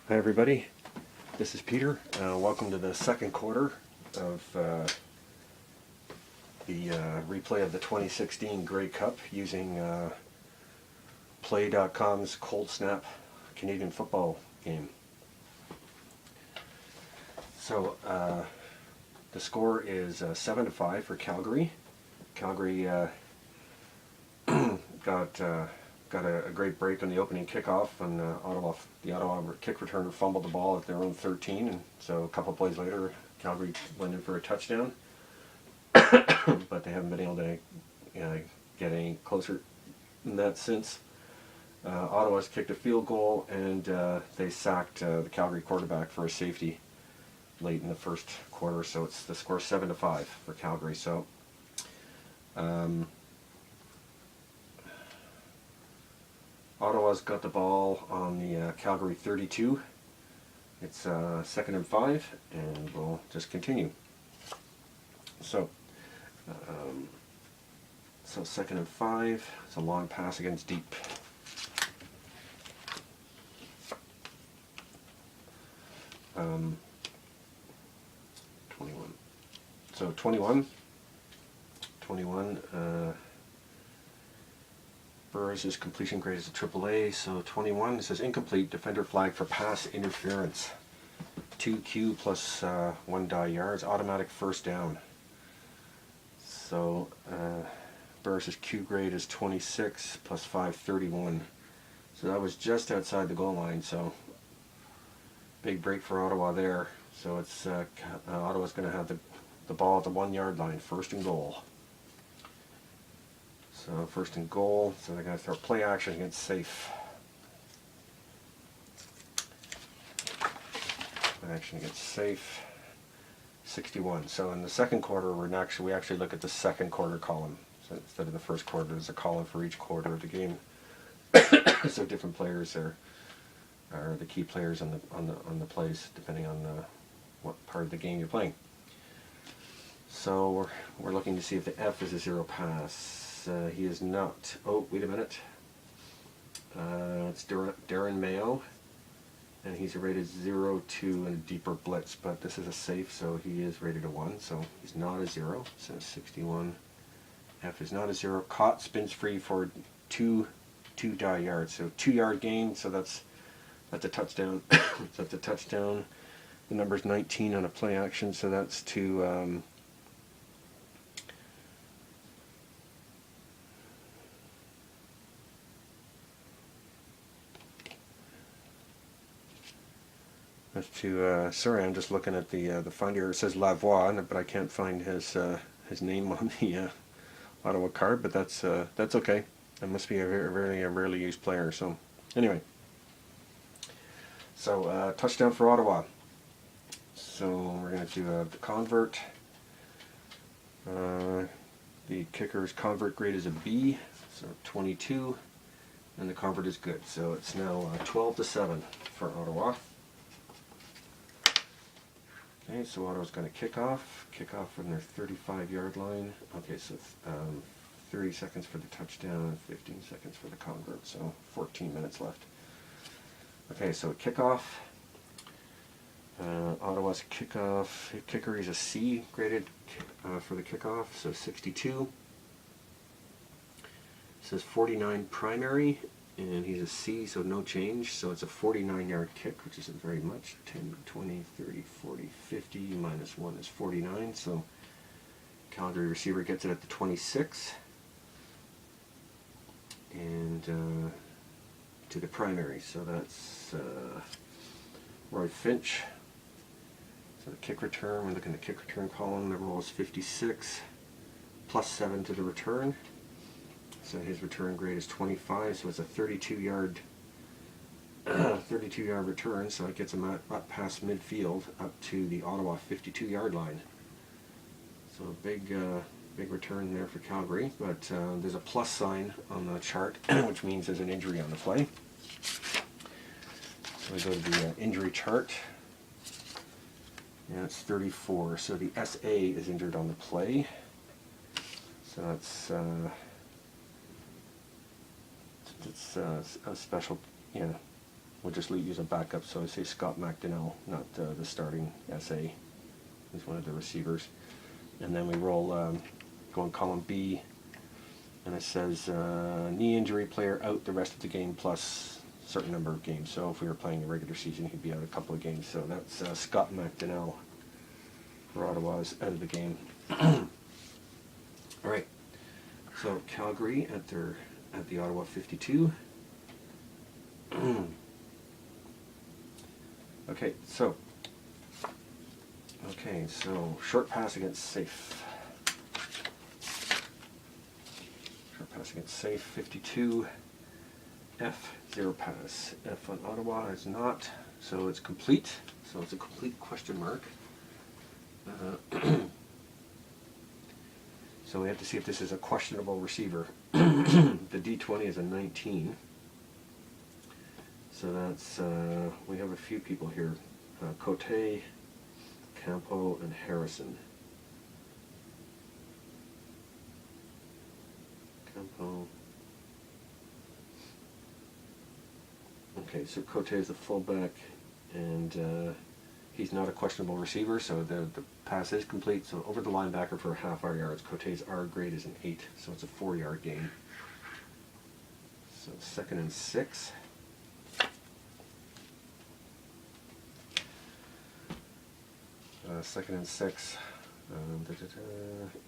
Hi everybody, this is Peter. Welcome to the second quarter of the replay of the 2016 Grey Cup using Play.com's Cold Snap Canadian football game. So the score is 7-5 for Calgary. Calgary got a great break on the opening kickoff, and the Ottawa kick returner fumbled the ball at their own 13, and so a couple plays later, Calgary went in for a touchdown, but they haven't been able to get any closer than that since. Ottawa's kicked a field goal, and they sacked the Calgary quarterback for a safety late in the first quarter, so it's the score 7-5 for Calgary. So Ottawa's got the ball on the Calgary 32. It's 2nd and 5, and we'll just continue. So 2nd and 5. It's a long pass against deep. Um, 21. So 21. Burris' completion grade is a AAA, so 21. It says incomplete, defender flag for pass interference. 2Q plus 1 die yards, automatic first down. So Burris' Q grade is 26 plus 5, 31. So that was just outside the goal line, so big break for Ottawa there. So it's Ottawa's going to have the ball at the 1 yard line, 1st and goal. So 1st and goal, so they're going to throw play action against safe. Play action against safe. 61. So in the second quarter, we actually look at the second quarter column. So instead of the first quarter, there's a column for each quarter of the game. So different players are the key players on the plays, depending on what part of the game you're playing. So we're looking to see if the F is a 0 pass. He is not. Oh, wait a minute. It's Darren Mayo, and he's rated 0-2 in a deeper blitz, but this is a safe, so he is rated a 1, so he's not a 0. So 61. F is not a 0. Caught, spins free for two die yards, so 2 yard gain. So that's a touchdown. That's a touchdown. The number's 19 on a play action, so that's to sorry, I'm just looking at the finder. It says Lavoie, but I can't find his name on the Ottawa card. But that's okay. That must be a rarely used player. So anyway, so touchdown for Ottawa. So we're going to do the convert. The kicker's convert grade is a B, so 22, and the convert is good. So it's now 12-7 for Ottawa. Okay, so Ottawa's going to kick off from their 35 yard line. Okay, so 30 seconds for the touchdown, 15 seconds for the convert, so 14 minutes left. Okay, so kickoff. Ottawa's kickoff kicker is a C graded for the kickoff, so 62. It says 49 primary, and he's a C, so no change. So it's a 49 yard kick, which isn't very much. 10, 20, 30, 40, 50 minus 1 is 49. So Calgary receiver gets it at the 26. And to the primary, so that's Roy Finch. So the kick return, we're looking at the kick return column, the roll is 56, plus 7 to the return. So his return grade is 25, so it's a 32 yard return, so it gets him up past midfield up to the Ottawa 52 yard line. So a big return there for Calgary, but there's a plus sign on the chart, which means there's an injury on the play. So we go to the injury chart. Yeah, it's 34. So the SA is injured on the play. So that's a special, we'll just use a backup. So I say Scott McDonnell, not the starting SA. He's one of the receivers. And then we roll, go in column B, and it says knee injury, player out the rest of the game plus a certain number of games. So if we were playing the regular season, he'd be out a couple of games. So that's Scott McDonnell for Ottawa is out of the game. All right. So Calgary at the Ottawa 52. Okay, so short pass against safe. Short pass against safe 52. F 0 pass. F on Ottawa is not, so it's complete. So it's a complete question mark. So we have to see if this is a questionable receiver. The D20 is a 19. So that's, we have a few people here. Cote, Campo, and Harrison. Campo. Okay, so Cote is the fullback, and he's not a questionable receiver, so the pass is complete. So over the linebacker for half our yards. Cote's R grade is an 8, so it's a 4-yard gain. So 2nd and 6. Second and 6.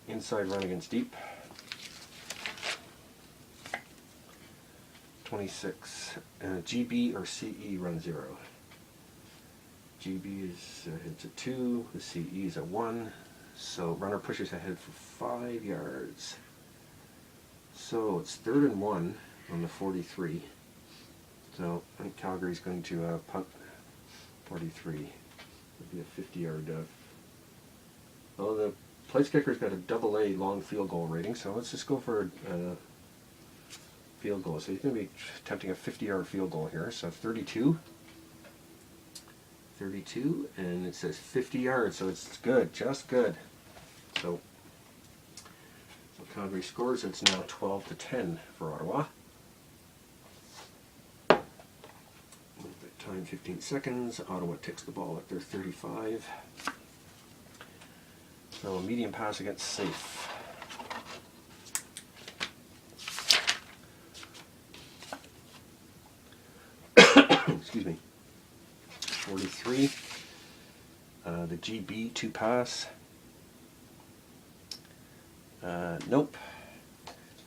Inside run against deep. 26. GB or CE run 0. GB is hits a 2. The CE is a 1. So runner pushes ahead for 5 yards. So it's 3rd and 1 on the 43. So I think Calgary's going to punt 43. It'd be a 50-yard. Well, the place kicker's got a AA long field goal rating, so let's just go for a field goal. So he's going to be attempting a 50-yard field goal here. So 32. 32, and it says 50 yards, so it's good, just good. So Calgary scores. It's now 12-10 for Ottawa. Time 15 seconds. Ottawa takes the ball at their 35. So a medium pass against safe. Excuse me. 43. The GB 2 pass. Nope.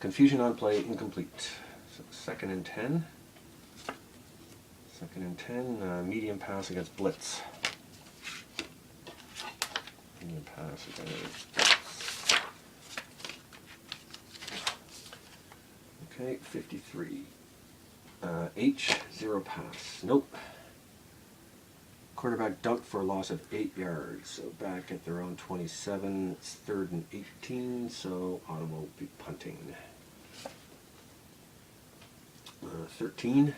Confusion on play, incomplete. So 2nd and 10. 2nd and 10, medium pass against blitz. Medium pass against blitz. Okay, 53. H, 0 pass. Nope. Quarterback dunked for a loss of 8 yards. So back at their own 27. It's 3rd and 18, so Ottawa will be punting. 13.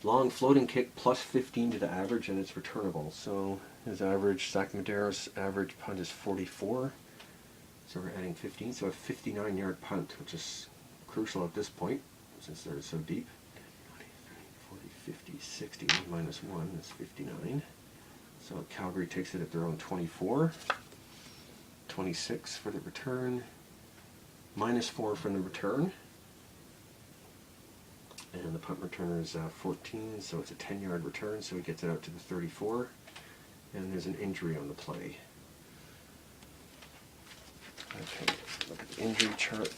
Long floating kick plus 15 to the average, and it's returnable. So his average, Zach Madero's average punt is 44. So we're adding 15, so a 59-yard punt, which is crucial at this point, since they're so deep. 20, 30, 40, 50, 60, minus 1 is 59. So Calgary takes it at their own 24. 26 for the return. Minus 4 from the return. And the punt returner is 14, so it's a 10-yard return, so he gets it out to the 34. And there's an injury on the play. Okay, look at the injury chart.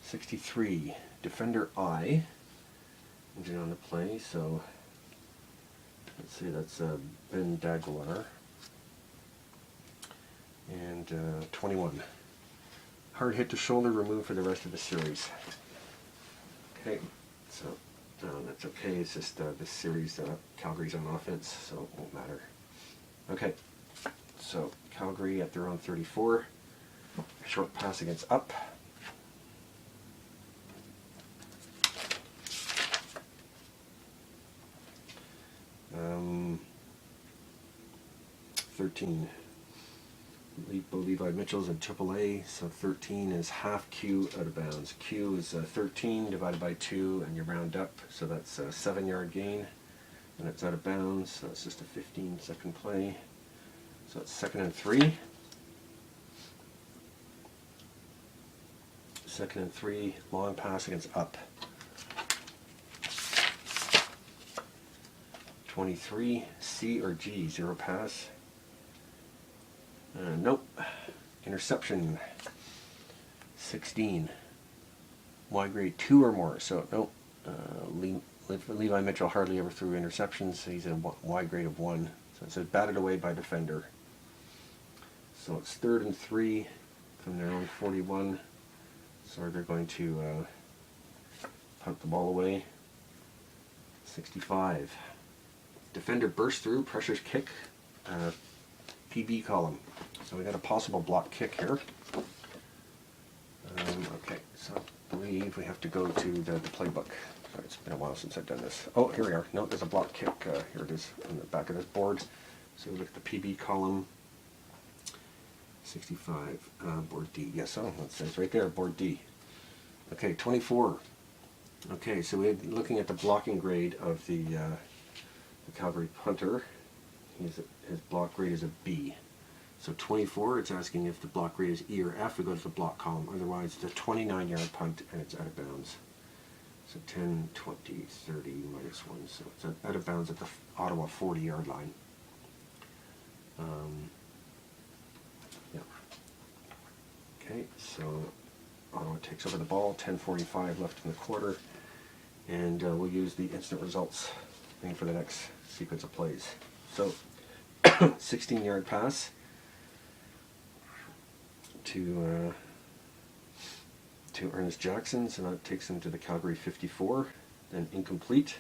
63, defender I. Injury on the play, so let's see, that's Ben Daguilar. And 21. Hard hit to shoulder, removed for the rest of the series. Okay, so that's okay. It's just this series, Calgary's on offense, so it won't matter. Okay, so Calgary at their own 34. Short pass against up. Um, 13. Levi Mitchell's in AAA, so 13 is half Q out of bounds. Q is 13 divided by 2, and you round up, so that's a 7-yard gain, and it's out of bounds, so it's just a 15-second play. So it's 2nd and 3. 2nd and 3, long pass against up. 23, C or G, 0 pass. Nope. Interception. 16. Y grade 2 or more. So nope. Levi Mitchell hardly ever threw interceptions. So he's a Y grade of 1. So it says batted away by defender. So it's 3rd and 3 from their own 41. So they're going to punt the ball away. 65. Defender bursts through, pressures kick. PB column. So we got a possible block kick here. Okay, so I believe we have to go to the playbook. Sorry, it's been a while since I've done this. Oh, here we are. No, there's a block kick. Here it is on the back of this board. So we look at the PB column. 65, board D. Yes, oh, it says right there, board D. Okay, 24. Okay, so we're looking at the blocking grade of the Calgary punter. His block grade is a B. So 24, it's asking if the block grade is E or F. We go to the block column. Otherwise, it's a 29-yard punt, and it's out of bounds. So 10, 20, 30, minus 1. So it's out of bounds at the Ottawa 40-yard line. Yeah. Okay, so Ottawa takes over the ball. 10:45 left in the quarter. And we'll use the instant results thing for the next sequence of plays. So 16-yard pass to Ernest Jackson, so that takes him to the Calgary 54, then incomplete,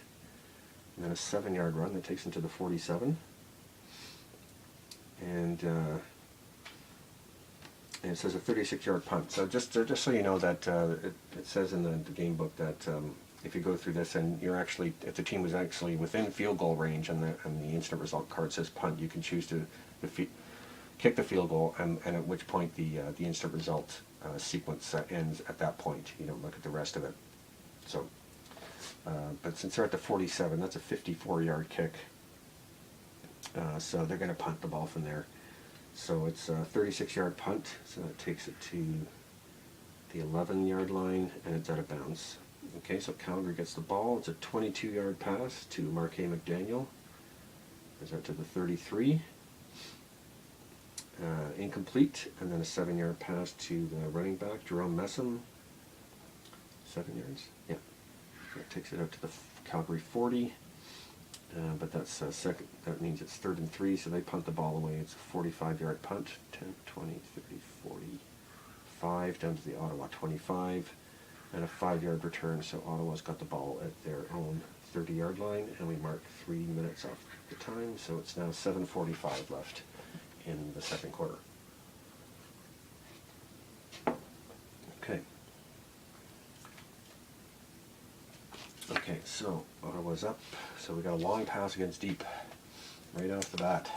and then a 7-yard run that takes him to the 47, and it says a 36-yard punt. So just so you know that it says in the game book that if you go through this and you're actually, if the team was actually within field goal range and the instant result card says punt, you can choose to kick the field goal, and at which point the instant result sequence ends at that point. You don't look at the rest of it. So, but since they're at the 47, that's a 54-yard kick. So they're going to punt the ball from there. So it's a 36-yard punt. So that takes it to the 11-yard line, and it's out of bounds. Okay, so Calgary gets the ball. It's a 22-yard pass to Marquet McDaniel. Goes out to the 33. Incomplete, and then a 7-yard pass to the running back, Jerome Messam. 7 yards? Yeah. That takes it out to the Calgary 40. But that's second. That means it's 3rd and 3, so they punt the ball away. It's a 45-yard punt. 10, 20, 30, 45, down to the Ottawa 25. And a 5-yard return, so Ottawa's got the ball at their own 30-yard line, and we mark 3 minutes off the time, so it's now 7:45 left in the second quarter. Okay. Okay, so Ottawa's up, so we got a long pass against deep, right off the bat.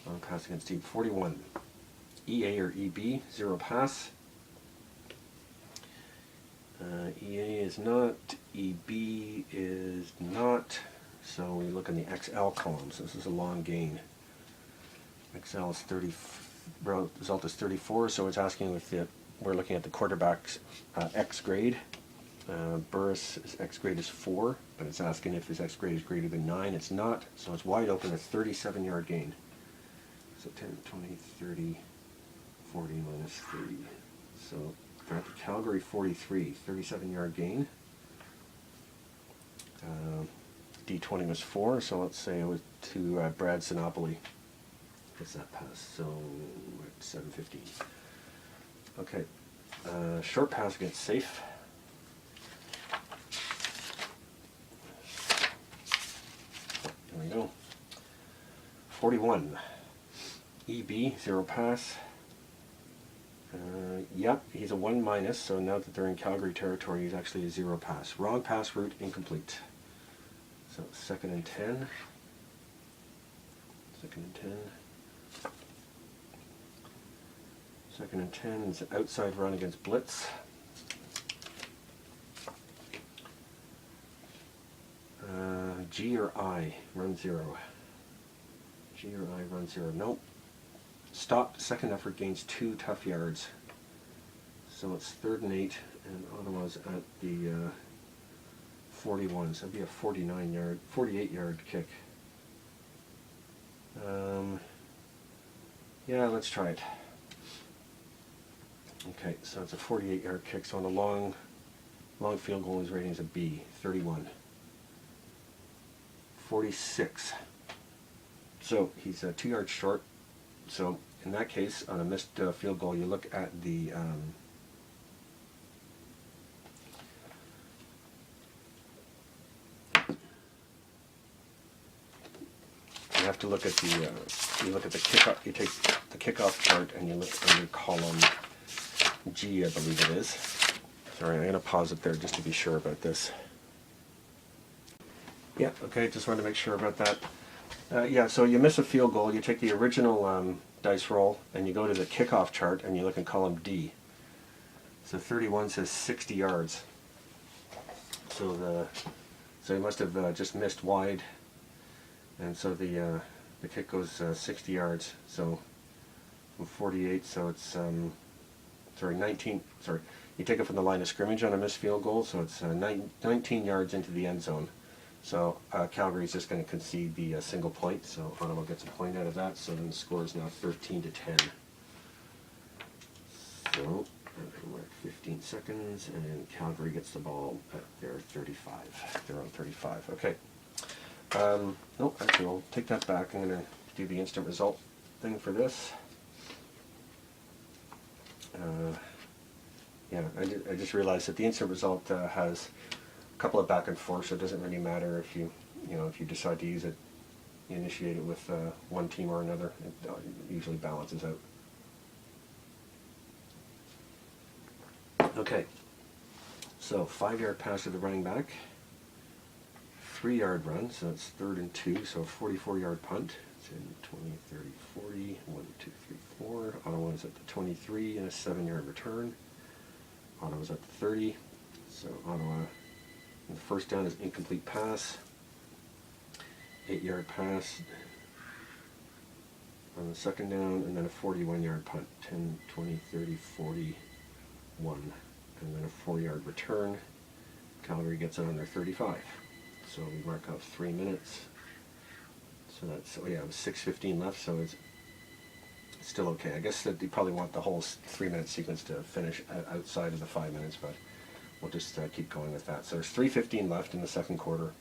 Long pass against deep, 41. EA or EB, 0 pass. EA is not, EB is not, so we look in the XL columns. This is a long gain. XL is 30, result is 34, so it's asking if we're looking at the quarterback's X grade. Burris' X grade is 4, but it's asking if his X grade is greater than 9. It's not, so it's wide open, a 37-yard gain. So 10, 20, 30, 40 minus 3. So we're at the Calgary 43, 37-yard gain. D20 was 4, so let's say it was to Brad Sinopoli. Gets that pass, so at 7:15. Okay, short pass against safe. There we go. 41. EB, 0 pass. Yep, he's a 1 minus, so now that they're in Calgary territory, he's actually a 0 pass. Wrong pass route, incomplete. So 2nd and 10. Second and 10. Second and 10 is an outside run against blitz. G or I, run 0. G or I, run 0. Nope. Stop, second effort gains 2 tough yards. So it's 3rd and 8, and Ottawa's at the 41, so it'd be a 48 yard kick. Yeah, let's try it. Okay, so it's a 48 yard kick, so on a long field goal, his rating is a B, 31. 46. So he's 2 yards short. So in that case, on a missed field goal, you look at the you have to look at the you look at the kickoff. You take the kickoff chart and you look under column G, I believe it is. Sorry, I'm going to pause it there just to be sure about this. Yeah, okay, just wanted to make sure about that. Yeah, so you miss a field goal, you take the original dice roll and you go to the kickoff chart and you look in column D. So 31 says 60 yards. So you must have just missed wide, and so the kick goes 60 yards. So from 48, so it's 19. Sorry, you take it from the line of scrimmage on a missed field goal, so it's 19 yards into the end zone. So Calgary's just going to concede the single point, so Ottawa gets a point out of that, so then the score is now 13 to 10. So we're at 15 seconds, and Calgary gets the ball at their 35. They're on 35. Okay. No, actually, I'll take that back. I'm going to do the instant result thing for this. Yeah, I just realized that the instant result has a couple of back and forth, so it doesn't really matter if you decide to use it, you initiate it with one team or another. It usually balances out. Okay, so 5-yard pass to the running back, 3-yard run, so it's 3rd and 2, so 44-yard punt. It's in 20, 30, 40, 1, 2, 3, 4. Ottawa's at the 23 and a 7-yard return. Ottawa's at the 30, so Ottawa, the first down is incomplete pass, 8-yard pass on the second down, and then a 41-yard punt, 10, 20, 30, 41, and then a 4-yard return. Calgary gets it on their 35, so we mark out 3 minutes. So that's, oh yeah, it was 6:15 left, so it's still okay. I guess that you probably want the whole 3-minute sequence to finish outside of the 5 minutes, but we'll just keep going with that. So there's 3:15 left in the second quarter.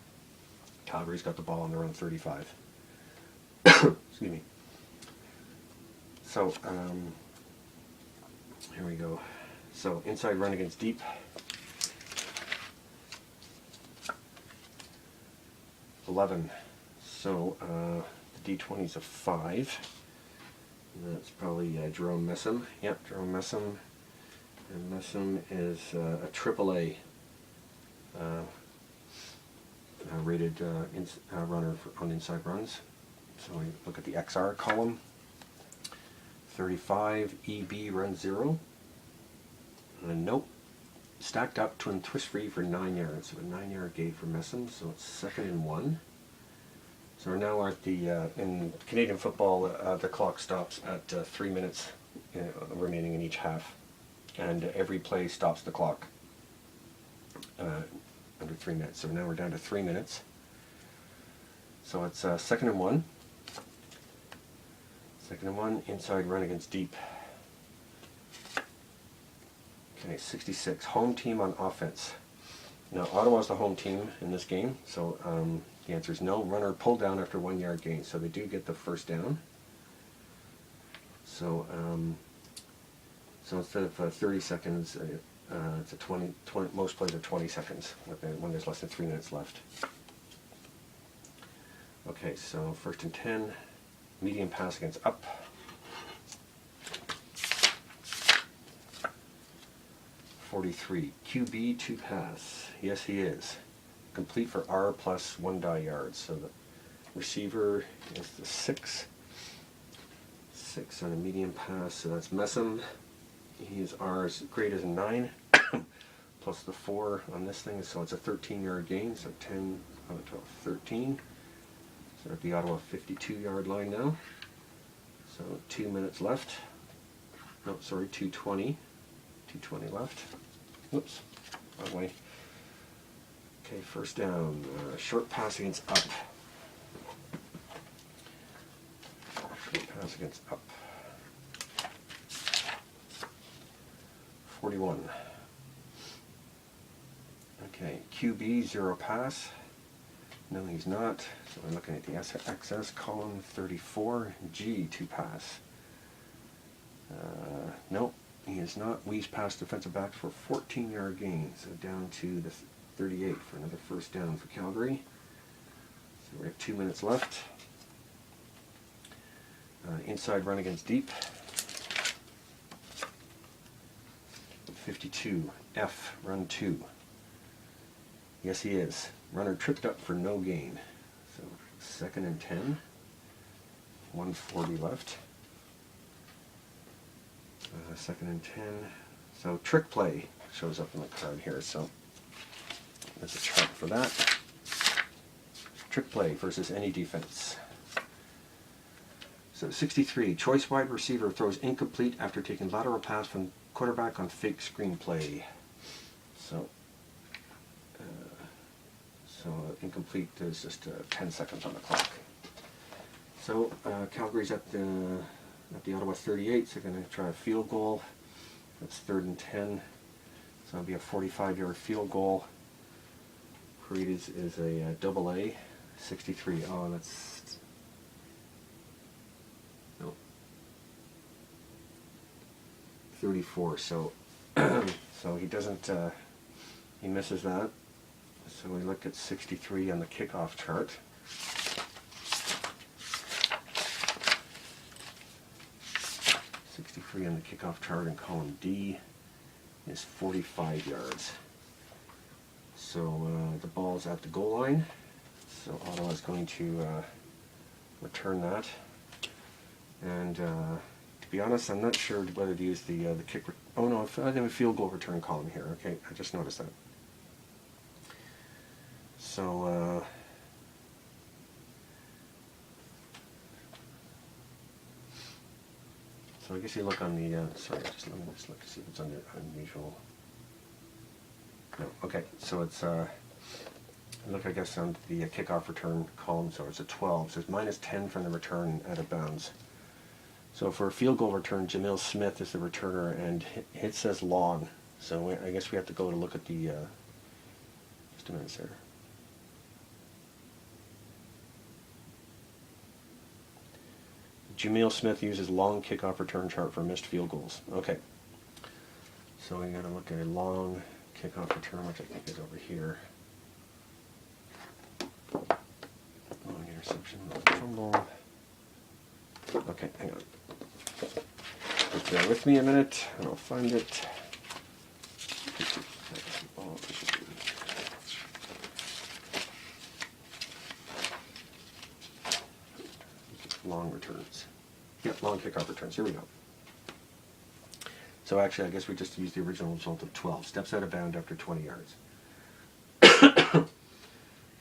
Calgary's got the ball on their own 35. Excuse me. So here we go. So inside run against deep. $11. So the D20 is a 5. That's probably Jerome Messam. Yep, Jerome Messam. And Messam is a AAA rated runner on inside runs. So we look at the XR column. 35, EB run 0. Nope. Stacked up twin twist free for 9 yards. So a 9-yard gate for Messam. So it's 2nd and 1. So we're now at the, in Canadian football, the clock stops at 3 minutes remaining in each half. And every play stops the clock under 3 minutes. So now we're down to 3 minutes. So it's 2nd and 1. 2nd and 1, inside run against deep. Okay, 66, home team on offense. Now Ottawa's the home team in this game, so the answer is no. Runner pulled down after 1-yard gain, so they do get the first down. So so instead of 30 seconds, it's a 20, most plays are 20 seconds when there's less than 3 minutes left. Okay, so 1st and 10, medium pass against up. .43, QB 2 pass. Yes, he is. Complete for R plus 1 die yards. So receiver is the 6. 6 on a medium pass, so that's Messam. His R is grade is a 9, plus the 4 on this thing, so it's a 13-yard gain, so 10, 12, 13. So at the Ottawa 52-yard line now. So 2 minutes left. No, sorry, 2:20. 2:20 left. Whoops, wrong way. Okay, first down. Short pass against up. Short pass against up. 41. Okay, QB 0 pass. No, he's not. So we're looking at the XS column. 34. G 2 pass. Nope, he is not. Weeze pass defensive back for 14-yard gain. So down to the 38 for another first down for Calgary. So we have 2 minutes left. Inside run against deep. 52. F, run 2. Yes, he is. Runner tripped up for no gain. So 2nd and 10. 1:40 left. 2nd and 10. So trick play shows up in the card here. So there's a chart for that. Trick play versus any defense. So 63. Choice wide receiver throws incomplete after taking lateral pass from quarterback on fake screen play. So incomplete is just 10 seconds on the clock. So Calgary's at the Ottawa 38, so they're going to try a field goal. That's 3rd and 10. So it'll be a 45-yard field goal. Creed is a double A. 63. Oh, that's... No. 34. So so he doesn't... he misses that. So we look at 63 on the kickoff chart. On the kickoff chart in column D is 45 yards. So the ball's at the goal line. So Ottawa is going to return that. And to be honest, I'm not sure whether to use the kick. Oh no, I have a field goal return column here. Okay, I just noticed that. So so I guess you look on the, sorry, let me just look to see if it's under unusual. No, okay, so it's, look I guess on the kickoff return column, so it's a 12, so it's minus 10 from the return out of bounds. So for a field goal return, Jamil Smith is the returner, and it says long, so I guess we have to go to look at the, just a minute, sir. Jamil Smith uses long kickoff return chart for missed field goals. Okay. So we got to look at a long kickoff return, which I think is over here. Long interception, long fumble. Okay, hang on. Just bear with me a minute, and I'll find it. Long returns. Yep, long kickoff returns. Here we go. So actually, I guess we just used the original result of 12. Steps out of bound after 20 yards.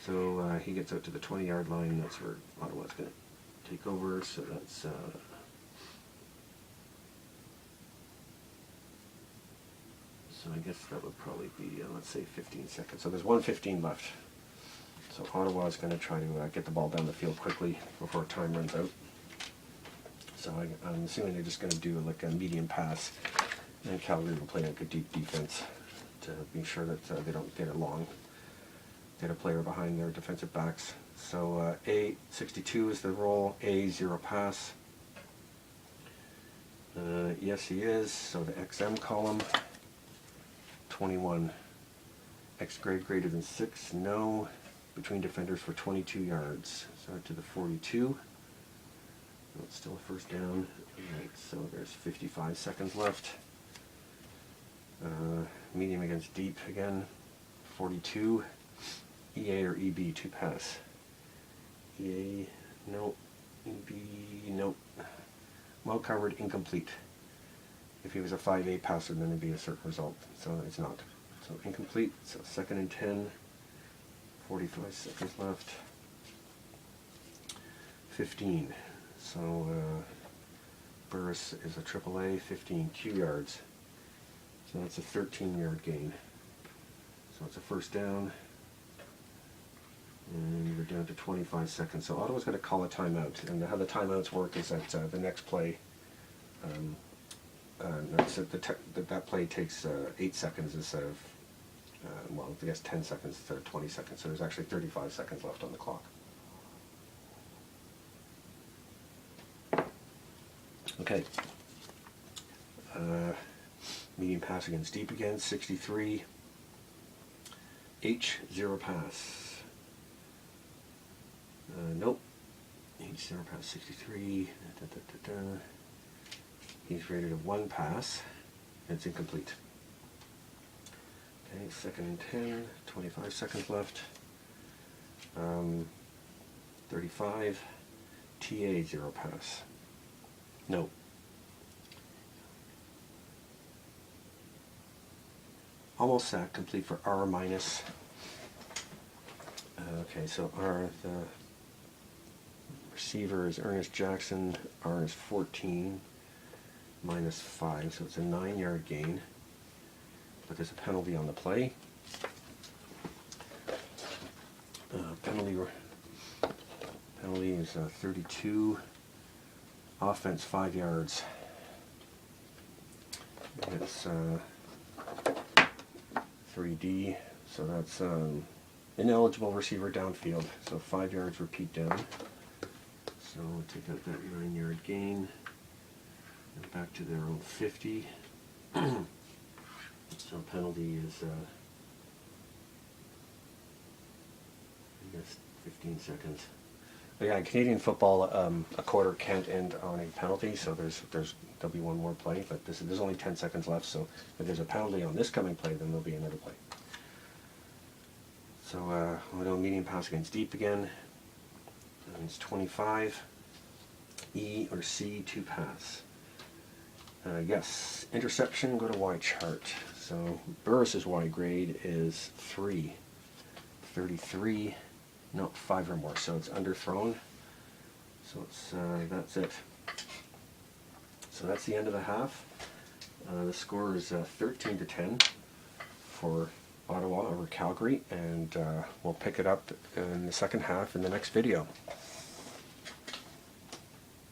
So he gets out to the 20-yard line. That's where Ottawa's going to take over. So that's... so I guess that would probably be, let's say, 15 seconds. So there's 1:15 left. So Ottawa is going to try to get the ball down the field quickly before time runs out. So I'm assuming they're just going to do like a medium pass, and Calgary will play like a deep defense to be sure that they don't get it long. Get a player behind their defensive backs. So A 62 is the roll. A 0 pass. Yes, he is. So the XM column. 21. X grade greater than 6. No. Between defenders for 22 yards. So to the 42. It's still a first down. Right, so there's 55 seconds left. Medium against deep again. 42. EA or EB 2 pass. EA, no. EB, no. Well covered, incomplete. If he was a 5A passer, then it'd be a certain result. So it's not. So incomplete. So 2nd and 10. 45 seconds left. 15. So Burris is a AAA, 15 Q yards. So that's a 13-yard gain. So it's a first down. And we're down to 25 seconds. So Ottawa's going to call a timeout. And how the timeouts work is that the next play, that play takes 8 seconds instead of, well, I guess 10 seconds instead of 20 seconds. So there's actually 35 seconds left on the clock. Okay. Medium pass against deep again, 63. H, 0 pass. Nope. H, 0 pass, 63. He's rated a 1 pass. It's incomplete. Okay, 2nd and 10, 25 seconds left. 35. TA, 0 pass. No. Almost sack, complete for R minus. Okay, so R, the receiver is Ernest Jackson. R is 14 minus 5, so it's a 9-yard gain. But there's a penalty on the play. Penalty is 32. Offense 5 yards. It's 3D, so that's ineligible receiver downfield. So 5 yards, repeat down. So we'll take out that 9-yard gain. And back to their own 50. So penalty is, I guess, 15 seconds. But yeah, in Canadian football, a quarter can't end on a penalty, so there'll be one more play. But there's only 10 seconds left, so if there's a penalty on this coming play, then there'll be another play. So we'll do a medium pass against deep again. And it's 25. E or C, 2 pass. Yes, interception, go to Y chart. So Burris's Y grade is 3. 33, no, 5 or more, so it's underthrown. So it's, that's it. So that's the end of the half. The score is 13-10 for Ottawa over Calgary, and we'll pick it up in the second half in the next video.